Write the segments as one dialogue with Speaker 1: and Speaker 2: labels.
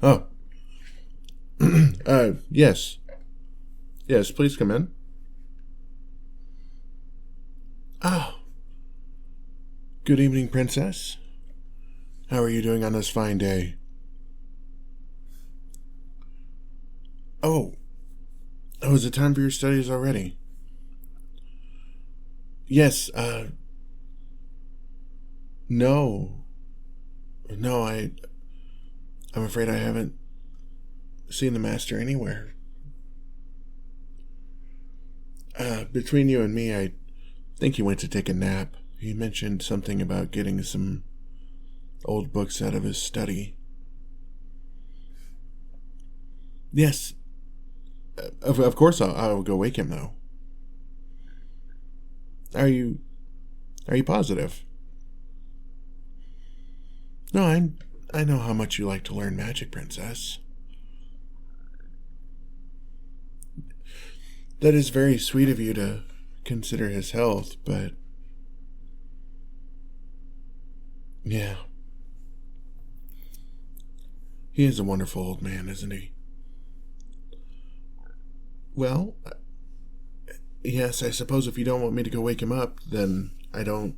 Speaker 1: Oh. Yes. Yes, please come in. Oh. Good evening, Princess. How are you doing on this fine day? Oh. Oh, is it time for your studies already? Yes, no. No, I'm afraid I haven't seen the master anywhere. Between you and me, I think he went to take a nap. He mentioned something about getting some old books out of his study. Yes. Of course I'll go wake him, though. Are you positive? No, I know how much you like to learn magic, Princess. That is very sweet of you to consider his health, but yeah. He is a wonderful old man, isn't he? Well, yes, I suppose if you don't want me to go wake him up, then I don't...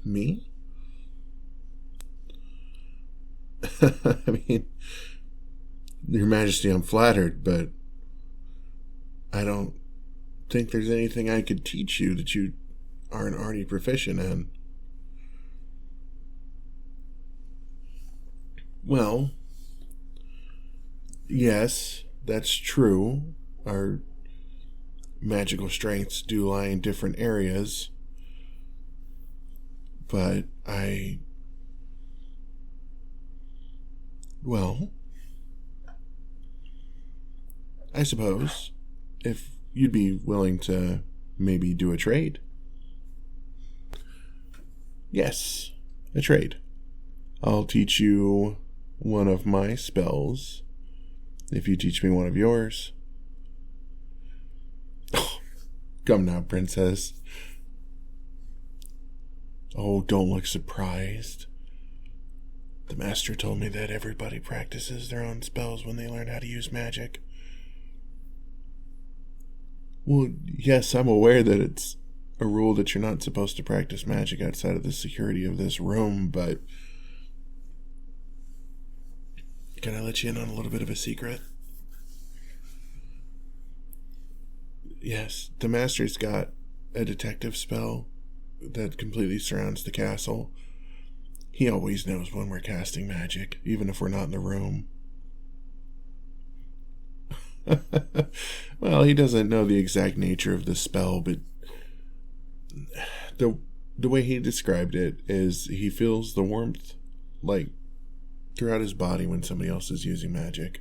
Speaker 1: me? I mean, Your Majesty, I'm flattered, but I don't think there's anything I could teach you that you aren't already proficient in. Well, yes, that's true. Our magical strengths do lie in different areas, but well, I suppose if you'd be willing to maybe do a trade. Yes, a trade. I'll teach you one of my spells if you teach me one of yours. Oh, come now, Princess. Oh, don't look surprised. The master told me that everybody practices their own spells when they learn how to use magic. Well, yes, I'm aware that it's a rule that you're not supposed to practice magic outside of the security of this room, but can I let you in on a little bit of a secret? Yes, the master's got a detective spell that completely surrounds the castle. He always knows when we're casting magic, even if we're not in the room. Well, he doesn't know the exact nature of the spell, but the way he described it is he feels the warmth, like, throughout his body when somebody else is using magic.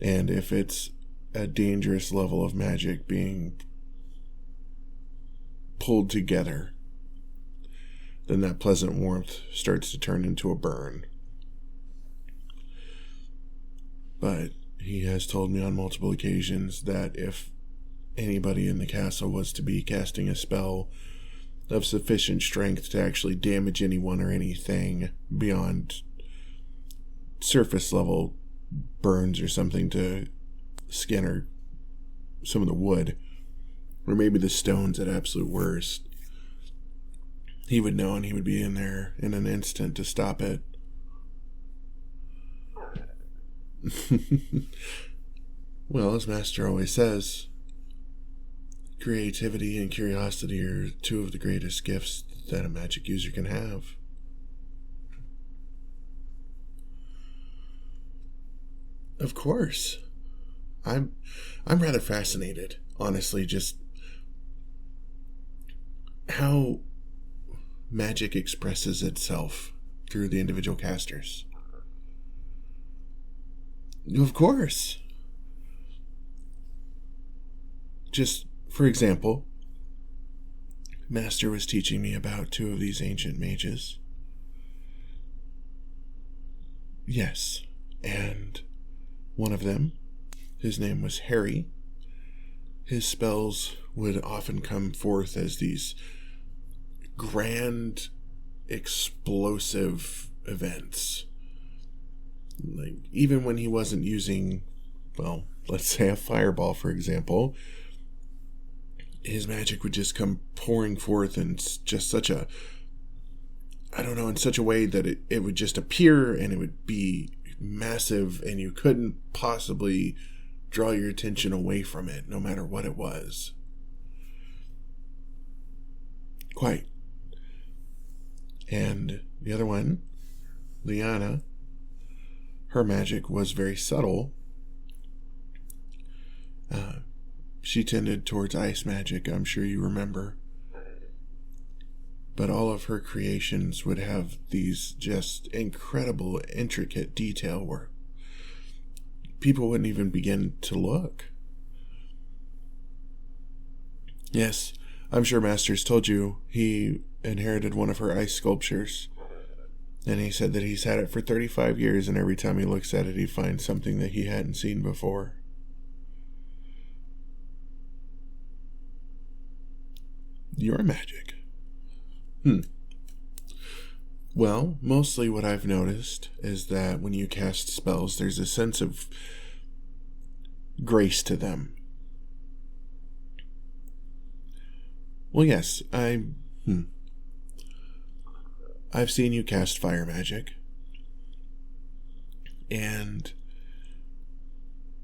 Speaker 1: And if it's a dangerous level of magic being pulled together, then that pleasant warmth starts to turn into a burn. But he has told me on multiple occasions that if anybody in the castle was to be casting a spell of sufficient strength to actually damage anyone or anything beyond surface level burns or something to skin or some of the wood, or maybe the stones at absolute worst, he would know and he would be in there in an instant to stop it. Well, as Master always says, creativity and curiosity are two of the greatest gifts that a magic user can have. Of course. I'm rather fascinated, honestly, just how magic expresses itself through the individual casters. Of course. Just, for example, Master was teaching me about two of these ancient mages. Yes, and one of them, his name was Harry. His spells would often come forth as these grand explosive events. Like, even when he wasn't using, well, let's say a fireball, for example, his magic would just come pouring forth in just such a, I don't know, in such a way that it would just appear and it would be massive and you couldn't possibly draw your attention away from it, no matter what it was. Quite. And the other one, Liana, her magic was very subtle. She tended towards ice magic, I'm sure you remember. But all of her creations would have these just incredible, intricate detail where people wouldn't even begin to look. Yes, I'm sure Masters told you he inherited one of her ice sculptures. And he said that he's had it for 35 years, and every time he looks at it, he finds something that he hadn't seen before. Your magic. Well, mostly what I've noticed is that when you cast spells, there's a sense of grace to them. Well, yes, I've seen you cast fire magic, and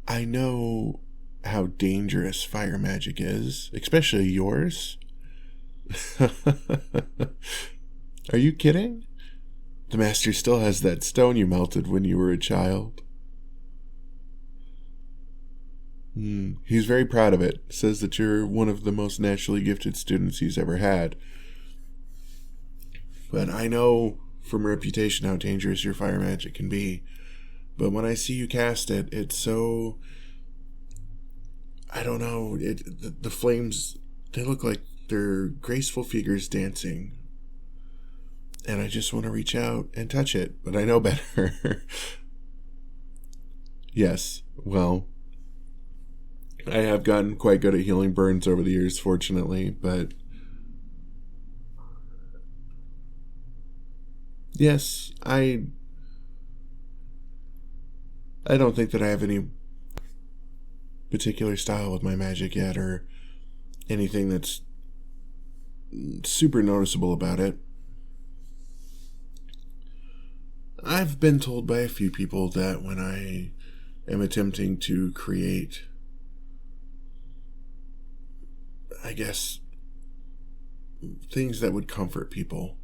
Speaker 1: I know how dangerous fire magic is, especially yours. Are you kidding? The master still has that stone you melted when you were a child. He's very proud of it. Says that you're one of the most naturally gifted students he's ever had. But I know from reputation how dangerous your fire magic can be. But when I see you cast it, it's so... I don't know. The flames, they look like they're graceful figures dancing. And I just want to reach out and touch it. But I know better. Yes, well, I have gotten quite good at healing burns over the years, fortunately. But... yes, I don't think that I have any particular style with my magic yet, or anything that's super noticeable about it. I've been told by a few people that when I am attempting to create, I guess, things that would comfort people,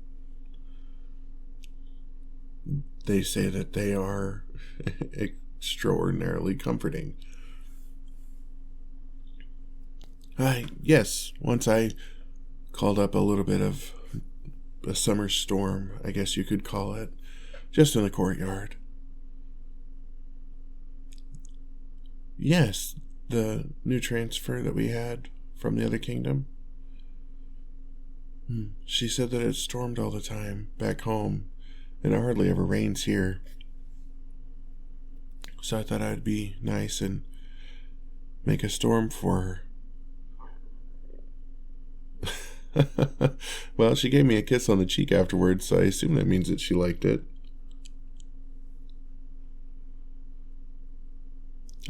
Speaker 1: they say that they are extraordinarily comforting. Yes, once I called up a little bit of a summer storm, I guess you could call it, just in the courtyard. Yes, the new transfer that we had from the other kingdom. She said that it stormed all the time back home, and it hardly ever rains here. So I thought I'd be nice and make a storm for her. Well, she gave me a kiss on the cheek afterwards, so I assume that means that she liked it.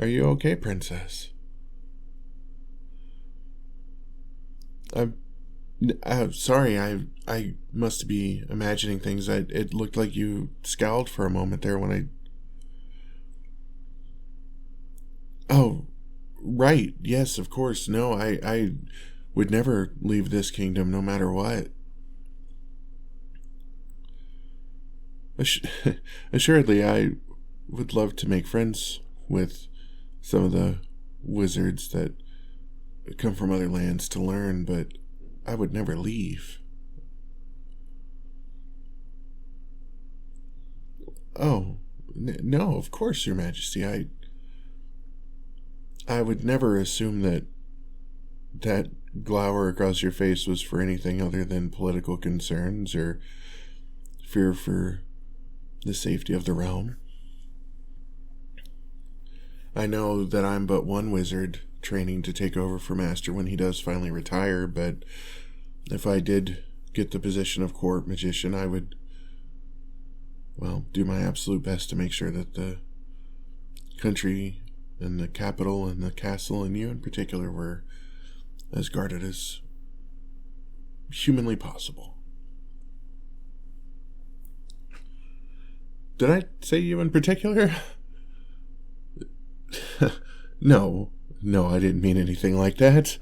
Speaker 1: Are you okay, princess? I'm sorry, I must be imagining things. It looked like you scowled for a moment there when I... Oh, right, yes, of course. No, I would never leave this kingdom, no matter what. Assuredly, I would love to make friends with some of the wizards that come from other lands to learn, but I would never leave. Oh, no, of course, Your Majesty. I would never assume that glower across your face was for anything other than political concerns or fear for the safety of the realm. I know that I'm but one wizard training to take over for Master when he does finally retire, but if I did get the position of court magician, I would, well, do my absolute best to make sure that the country and the capital and the castle and you in particular were as guarded as humanly possible. Did I say you in particular? No, I didn't mean anything like that.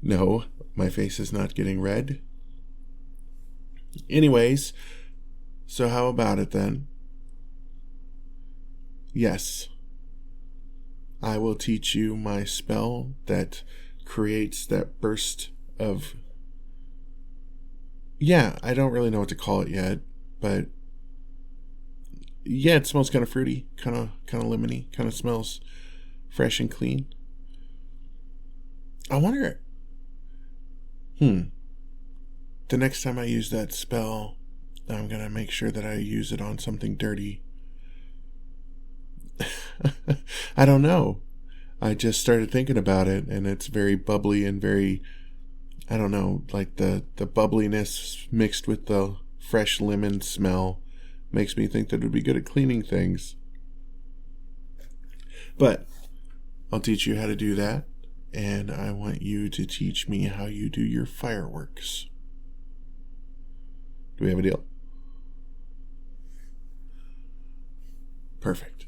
Speaker 1: No, my face is not getting red. Anyways, so how about it then? Yes, I will teach you my spell that creates that burst of... Yeah, I don't really know what to call it yet, but yeah, it smells kind of fruity, kind of lemony, kind of smells fresh and clean. I wonder, the next time I use that spell, I'm gonna make sure that I use it on something dirty. I don't know. I just started thinking about it, and it's very bubbly and very, I don't know, like the bubbliness mixed with the fresh lemon smell makes me think that it would be good at cleaning things. But I'll teach you how to do that, and I want you to teach me how you do your fireworks. Do we have a deal? Perfect.